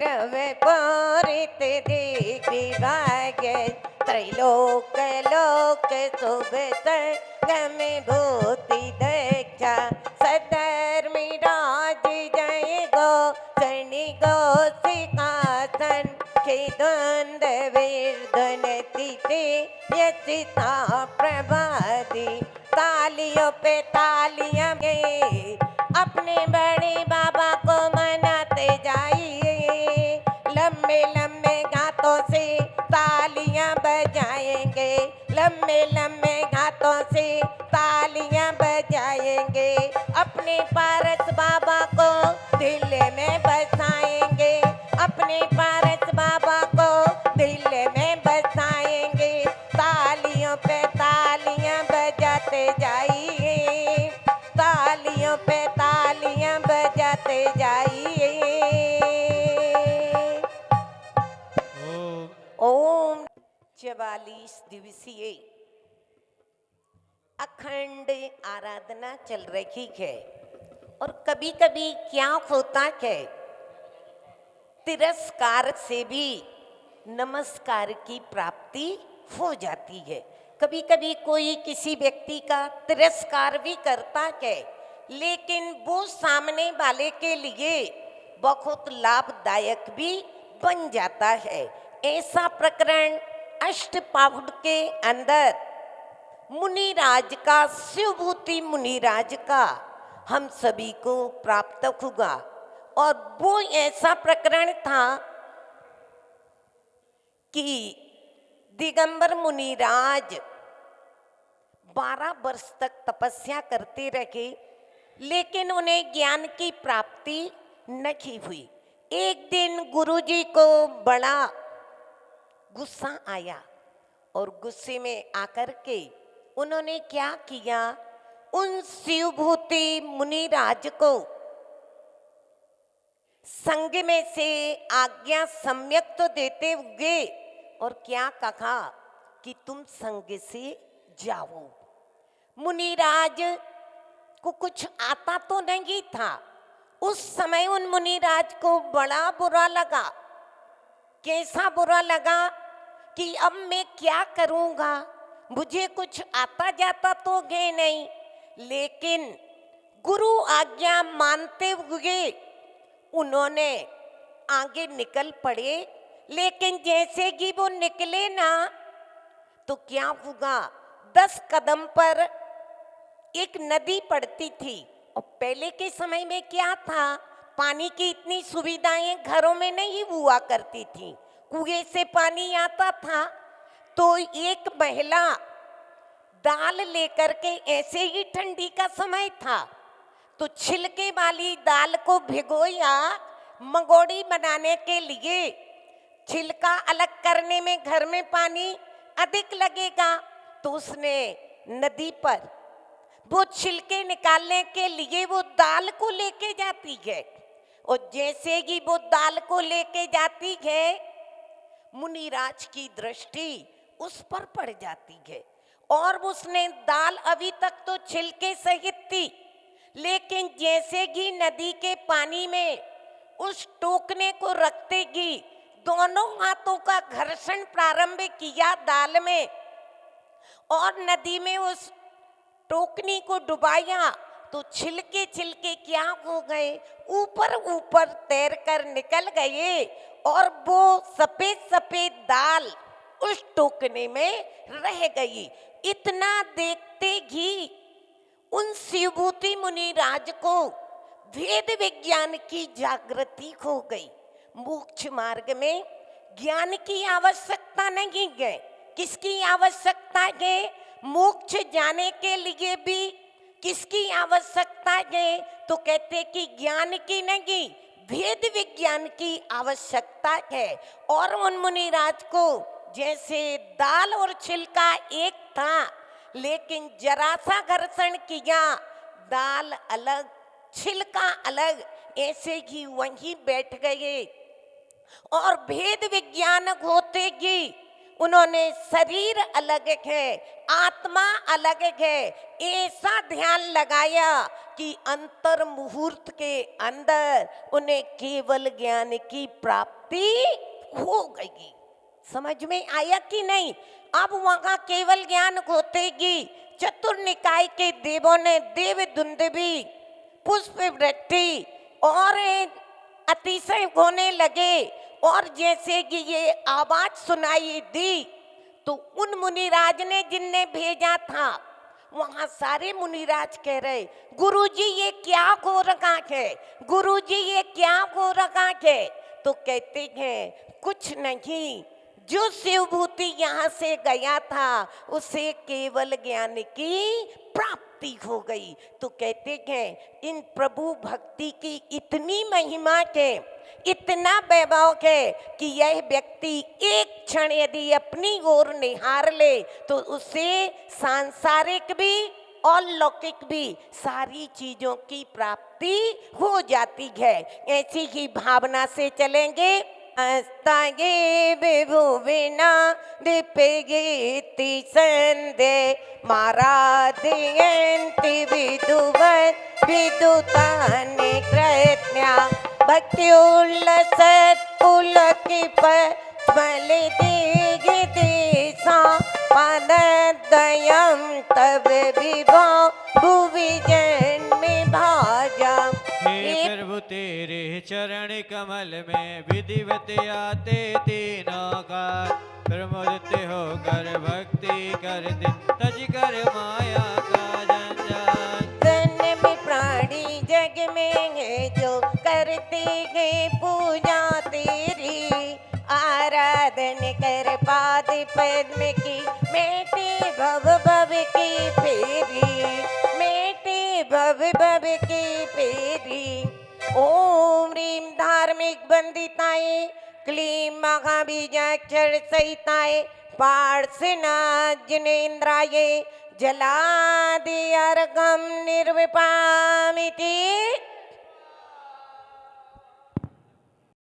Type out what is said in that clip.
रवे पूरित दीपि भाग्य त्रैलोक लोक शुभ संगम भूति दक्षा सधर्मि राज जय गो शनि गो सिंहासन द्वंद वीरधनति ते यचिता प्रभादी तालियों पे तालियां गे अपने बड़े बाबा को मनाते जाइए लंबे लंबे हाथों से तालियां बजाएंगे लंबे लंबे हाथों से तालियां बजाएंगे अपने पारस बाबा को दिल में बसाएंगे अपने पारस बाबा को दिल में बसाएंगे तालियों पे तालियां बजाते जाइए तालियों पे तालियां बजाते जाइए। ओम 44 दिवसीय अखंड आराधना चल रही है और कभी कभी क्या होता है तिरस्कार से भी नमस्कार की प्राप्ति हो जाती है। कभी कभी कोई किसी व्यक्ति का तिरस्कार भी करता है लेकिन वो सामने वाले के लिए बहुत लाभदायक भी बन जाता है। ऐसा प्रकरण अष्टपाहुड़ के अंदर मुनिराज का शिवभूति मुनिराज का हम सभी को प्राप्त होगा और वो ऐसा प्रकरण था कि दिगंबर मुनिराज 12 वर्ष तक तपस्या करते रहे लेकिन उन्हें ज्ञान की प्राप्ति नहीं हुई। एक दिन गुरुजी को बड़ा गुस्सा आया और गुस्से में आकर के उन्होंने क्या किया उन शिवभूति मुनिराज को संग में से आज्ञा सम्यक तो देते हुए और क्या कहा कि तुम संग से जाओ। मुनिराज को कुछ आता तो नहीं था। उस समय उन मुनिराज को बड़ा बुरा लगा। कैसा बुरा लगा कि अब मैं क्या करूंगा, मुझे कुछ आता जाता तो है नहीं। लेकिन गुरु आज्ञा मानते हुए उन्होंने आगे निकल पड़े। लेकिन जैसे कि वो निकले ना तो क्या हुआ 10 कदम पर एक नदी पड़ती थी और पहले के समय में क्या था पानी की इतनी सुविधाएं घरों में नहीं हुआ करती थी। कुएं से पानी आता था तो एक महिला दाल लेकर के ऐसे ही ठंडी का समय था तो छिलके वाली दाल को भिगोया मंगोड़ी बनाने के लिए। छिलका अलग करने में घर में पानी अधिक लगेगा तो उसने नदी पर वो छिलके निकालने के लिए वो दाल को लेके जाती है और जैसे ही वो दाल को लेके जाती है मुनिराज की दृष्टि उस पर पड़ जाती है और उसने दाल अभी तक तो छिलके सहित थी लेकिन जैसे ही नदी के पानी में उस टोकने को रखते ही दोनों हाथों का घर्षण प्रारंभ किया दाल में और नदी में उस टोकनी को डुबाया तो छिलके छिलके क्या हो गए ऊपर ऊपर तैर कर निकल गए और वो सफेद सफेद दाल उस टोकने में रह गई। इतना देखते ही उन शिवभूति मुनिराज को वेद विज्ञान की जागृति हो गई। मोक्ष मार्ग में ज्ञान की आवश्यकता नहीं है। किसकी आवश्यकता है? मोक्ष जाने के लिए भी किसकी आवश्यकता है? तो कहते कि ज्ञान की नहीं वेद विज्ञान की आवश्यकता है। और उन मुनिराज को जैसे दाल और छिलका एक था लेकिन जरा सा घर्षण किया दाल अलग छिलका अलग ऐसे ही वहीं बैठ गए और भेद विज्ञान होते ही उन्होंने शरीर अलग है आत्मा अलग है ऐसा ध्यान लगाया कि अंतर मुहूर्त के अंदर उन्हें केवल ज्ञान की प्राप्ति हो गई। समझ में आया कि नहीं? अब वहां केवल ज्ञान घोतेगी। चतुर्निकाय के देवों ने देव दुंदुभी, पुष्प वृष्टि और अतिशय होने लगे, और जैसे कि ये आवाज सुनाई दी तो उन मुनिराज ने जिनने भेजा था, वहां सारे मुनिराज कह रहे, गुरुजी ये क्या हो रखा है, गुरुजी ये क्या हो रखा है। तो कहते हैं कुछ नहीं, जो शिवभूति यहाँ से गया था उसे केवल ज्ञान की प्राप्ति हो गई। तो कहते हैं इन प्रभु भक्ति की इतनी महिमा है, इतना वैभव है कि यह व्यक्ति एक क्षण यदि अपनी ओर निहार ले तो उसे सांसारिक भी और लौकिक भी सारी चीजों की प्राप्ति हो जाती है। ऐसी ही भावना से चलेंगे। अस्तागे विभुविना दीपेगीति संदे माराधयन्ति विदुवत् विदुतानि कृत्या भक्त्युल्लसत् पुलकिपस्मलिदिगिदिशा पादद्वयं तव विभो भुवि जन्मे भाजा। हे प्रभु तेरे चरण कमल में विधिवत आते तीनों का, प्रमुदित होकर भक्ति करते तज कर माया का जंजाल। जन्म में प्राणी जग में है जो करते हैं पूजा तेरी, आराधन कर पाद पद्म की मेटे भव भव की फेरी, मेटे भव भव की फेरी। ओम ह्रीं धार्मिक बंदिताए, क्लीं महाबीजाक्षर सहिताए, पार्श्वनाथ जिनेन्द्राये जलादि अर्घं निर्विपामिति